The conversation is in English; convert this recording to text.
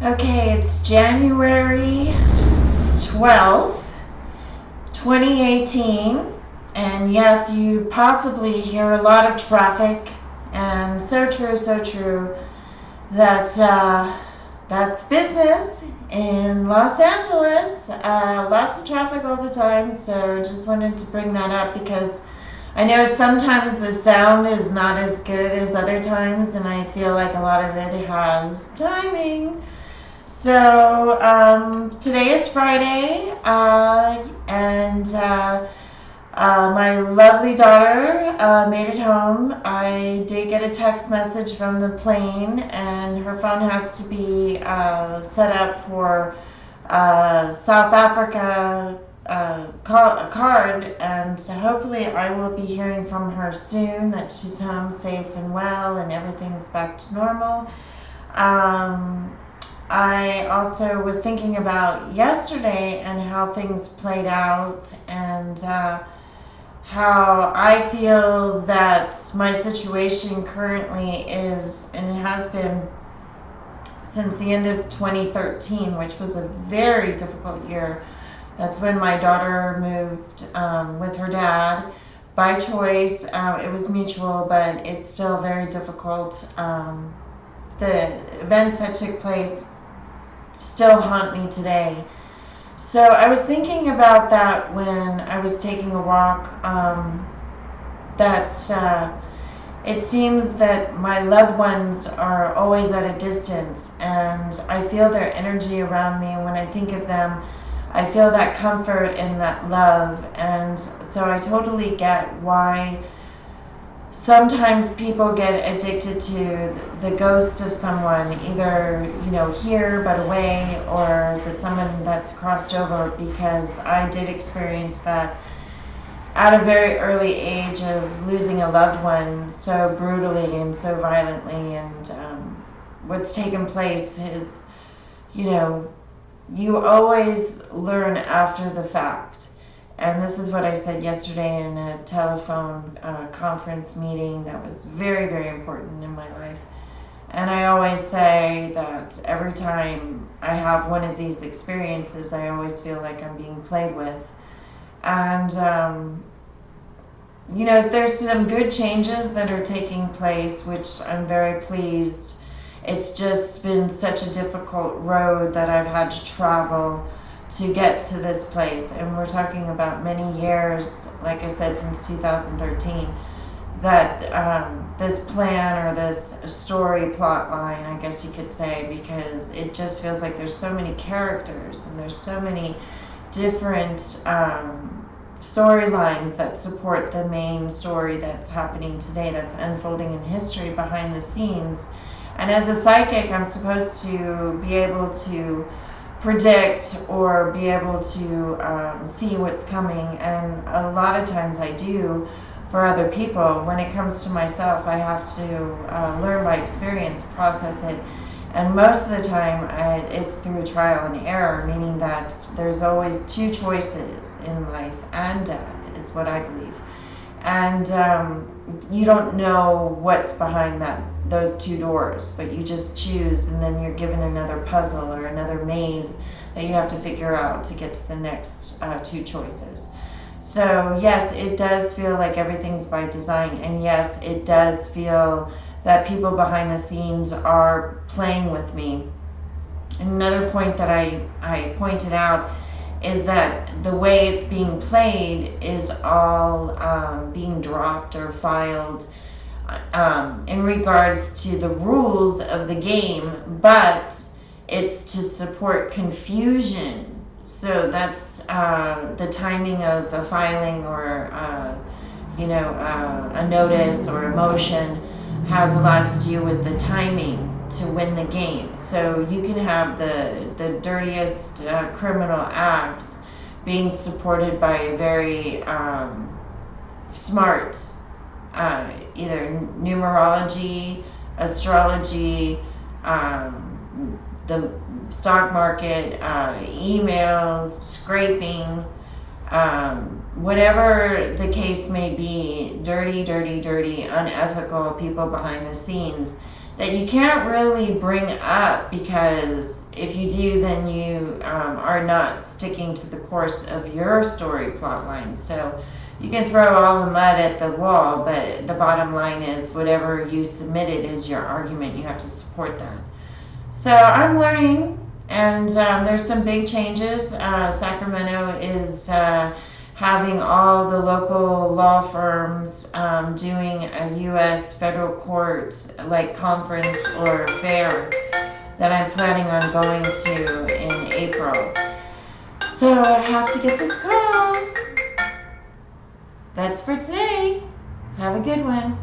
Okay, it's January 12th, 2018, and yes, you possibly hear a lot of traffic, and so true, that that's business in Los Angeles. Lots of traffic all the time, so just wanted to bring that up because I know sometimes the sound is not as good as other times, and I feel like a lot of it has timing. So today is Friday, and my lovely daughter made it home. I did get a text message from the plane, and her phone has to be set up for South Africa card, and so hopefully I will be hearing from her soon that she's home safe and well and everything's back to normal. I also was thinking about yesterday and how things played out, and how I feel that my situation currently is, and it has been since the end of 2013, which was a very difficult year. That's when my daughter moved with her dad by choice. It was mutual, but it's still very difficult. The events that took place still haunt me today. So I was thinking about that when I was taking a walk, that it seems that my loved ones are always at a distance, and I feel their energy around me, and when I think of them, I feel that comfort and that love. And so I totally get why sometimes people get addicted to the ghost of someone, either here but away, or someone that's crossed over, because I did experience that at a very early age of losing a loved one so brutally and so violently. And what's taken place is, you always learn after the fact. And this is what I said yesterday in a telephone conference meeting that was very, very important in my life. And I always say that every time I have one of these experiences, I always feel like I'm being played with. And, there's some good changes that are taking place, which I'm very pleased. It's just been such a difficult road that I've had to travel to get to this place, and we're talking about many years, like I said, since 2013, that this plan or this story plot line, I guess you could say, because it just feels like there's so many characters and there's so many different storylines that support the main story that's happening today, that's unfolding in history behind the scenes. And as a psychic, I'm supposed to be able to predict or be able to see what's coming, and a lot of times I do for other people. When it comes to myself, I have to learn by experience, process it, and most of the time it's through trial and error, meaning that there's always two choices in life and death, is what I believe. And you don't know what's behind those two doors, but you just choose, and then you're given another puzzle or another maze that you have to figure out to get to the next two choices. So yes, it does feel like everything's by design, and yes, it does feel that people behind the scenes are playing with me. Another point that I pointed out is that the way it's being played is all being dropped or filed in regards to the rules of the game, but it's to support confusion. So that's the timing of a filing or a notice or a motion has a lot to do with the timing to win the game. So you can have the dirtiest criminal acts being supported by a very smart either numerology, astrology, the stock market, emails, scraping, whatever the case may be, dirty, unethical people behind the scenes that you can't really bring up, because if you do, then you are not sticking to the course of your story plot line. So you can throw all the mud at the wall, but the bottom line is whatever you submitted is your argument. You have to support that. So I'm learning, and there's some big changes. Sacramento is having all the local law firms doing a U.S. federal court like conference or fair that I'm planning on going to in April. So I have to get this call. That's for today. Have a good one.